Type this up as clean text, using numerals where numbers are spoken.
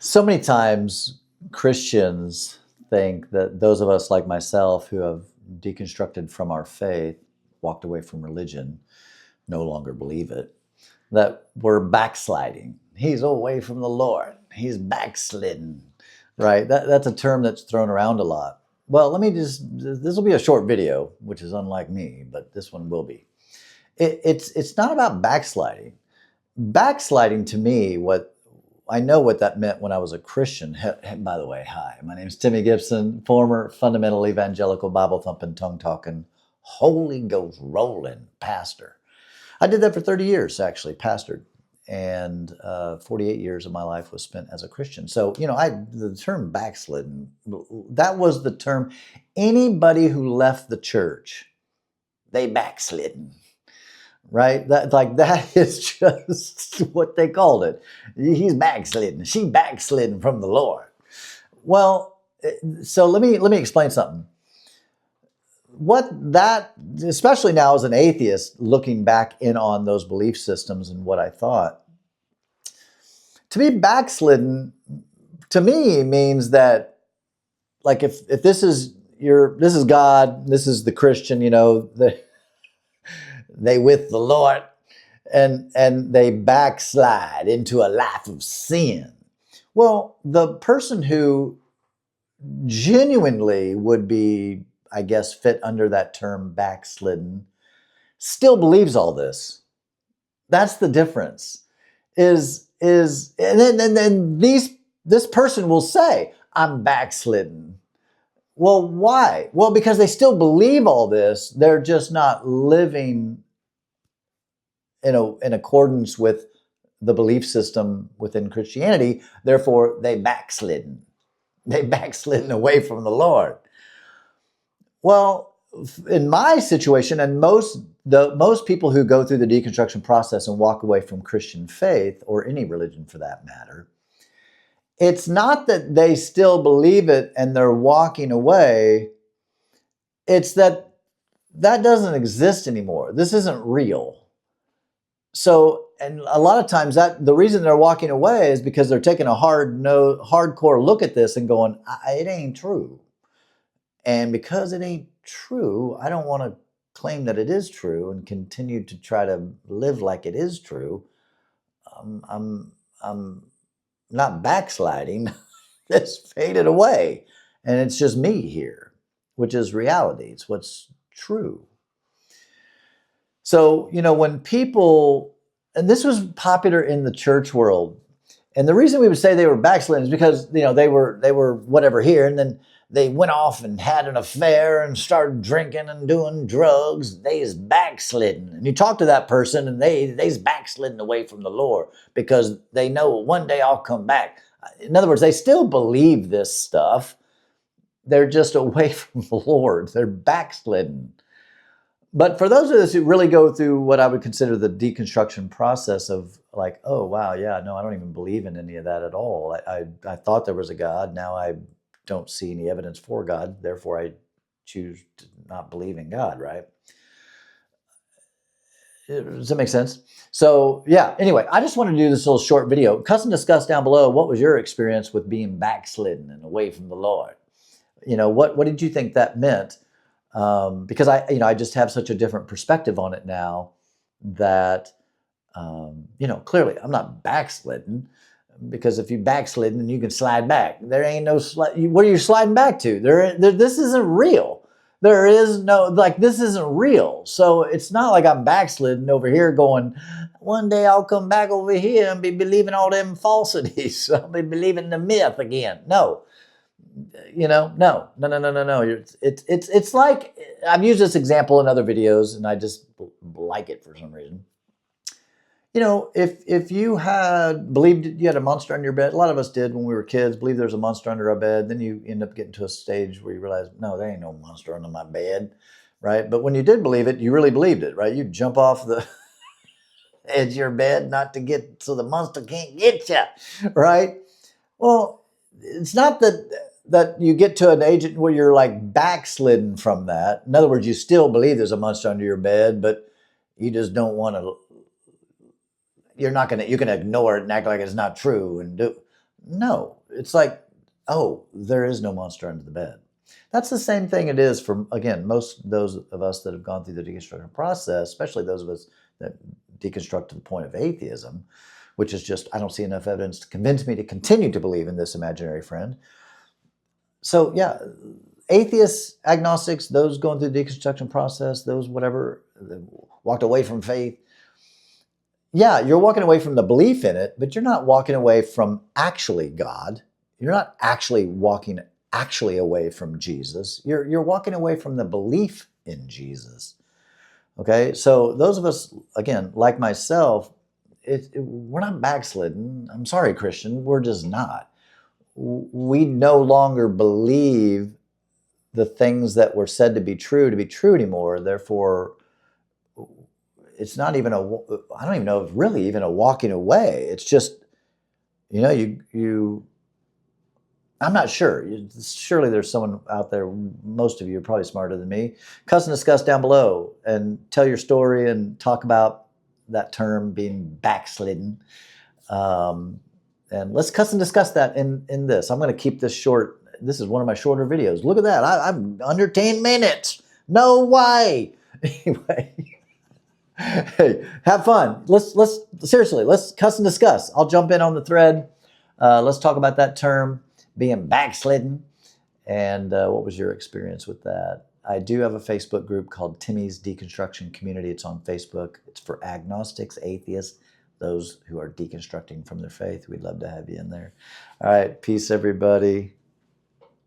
So many times Christians think that those of us like myself who have deconstructed from our faith, walked away from religion, no longer believe it, that we're backsliding. He's away from the Lord. He's backslidden, right? That's a term that's thrown around a lot. Well, this will be a short video, which is unlike me, but this one will be. It's not about backsliding. Backsliding to me, what I know what that meant when I was a Christian. By the way, hi, my name is Timmy Gibson, former fundamental evangelical Bible thumping, tongue talking, Holy Ghost rolling pastor. I did that for 30 years, actually, pastored, and 48 years of my life was spent as a Christian. So, the term backslidden, that was the term. Anybody who left the church, they backslidden. Right? That is just what they called it. He's backslidden. She backslidden from the Lord. Well, so let me explain something. Especially now as an atheist, looking back in on those belief systems and what I thought, to be backslidden, to me, means that, like, if this is God, this is the Christian, they with the Lord, and they backslide into a life of sin. Well, the person who genuinely would be, I guess, fit under that term backslidden, still believes all this. That's the difference. And then this person will say, I'm backslidden. Well, why? Well, because they still believe all this. They're just not living in accordance with the belief system within Christianity. Therefore, they backslidden. They backslidden away from the Lord. Well, in my situation, and most people who go through the deconstruction process and walk away from Christian faith, or any religion for that matter, it's not that they still believe it and they're walking away. It's that doesn't exist anymore. This isn't real. So, and a lot of times the reason they're walking away is because they're taking a hardcore look at this and going, it ain't true. And because it ain't true, I don't want to claim that it is true and continue to try to live like it is true. I'm not backsliding. It's faded away. And it's just me here, which is reality. It's what's true. So, when people, and this was popular in the church world, and the reason we would say they were backslidden is because, they were whatever here, and then they went off and had an affair and started drinking and doing drugs. They's backslidden. And you talk to that person and they's backslidden away from the Lord because they know one day I'll come back. In other words, they still believe this stuff. They're just away from the Lord. They're backslidden. But for those of us who really go through what I would consider the deconstruction process of, like, oh, wow, yeah, no, I don't even believe in any of that at all. I thought there was a God. Now I don't see any evidence for God. Therefore, I choose to not believe in God, right? Does that make sense? So, yeah, anyway, I just want to do this little short video. Cuss and discuss down below, what was your experience with being backslidden and away from the Lord? What did you think that meant? Because I just have such a different perspective on it now that, clearly I'm not backslidden, because if you backslidden, then you can slide back. There ain't no what are you sliding back to? This isn't real. There is no, this isn't real. So it's not like I'm backslidden over here going, one day I'll come back over here and be believing all them falsities. I'll be believing the myth again. No. No. It's like, I've used this example in other videos and I just like it for some reason. If you had believed you had a monster under your bed, a lot of us did when we were kids, believe there's a monster under our bed, then you end up getting to a stage where you realize, no, there ain't no monster under my bed, right? But when you did believe it, you really believed it, right? You jump off the edge of your bed so the monster can't get you, right? Well, it's not that you get to an age where you're like backslidden from that. In other words, you still believe there's a monster under your bed, but you just don't want to, you can ignore it and act like it's not true and do. No, it's like, oh, there is no monster under the bed. That's the same thing it is for, again, most those of us that have gone through the deconstruction process, especially those of us that deconstruct to the point of atheism, which is just, I don't see enough evidence to convince me to continue to believe in this imaginary friend. So yeah, atheists, agnostics, those going through the deconstruction process, those whatever, walked away from faith, yeah, you're walking away from the belief in it, but you're not walking away from actually God. You're not actually walking actually away from Jesus. You're walking away from the belief in Jesus. Okay, so those of us, again, like myself, we're not backslidden. I'm sorry, Christian, we're just not. We no longer believe the things that were said to be true anymore. Therefore, it's not even I don't even know if really even a walking away. It's just, I'm not sure. Surely there's someone out there, most of you are probably smarter than me. Cuss and discuss down below and tell your story and talk about that term being backslidden. And let's cuss and discuss that in this. I'm going to keep this short. This is one of my shorter videos. Look at that. I'm under 10 minutes. No way. Anyway. Hey, have fun. Let's seriously, let's cuss and discuss. I'll jump in on the thread. Let's talk about that term being backslidden. And what was your experience with that? I do have a Facebook group called Timmy's Deconstruction Community. It's on Facebook. It's for agnostics, atheists, those who are deconstructing from their faith. We'd love to have you in there. All right. Peace, everybody.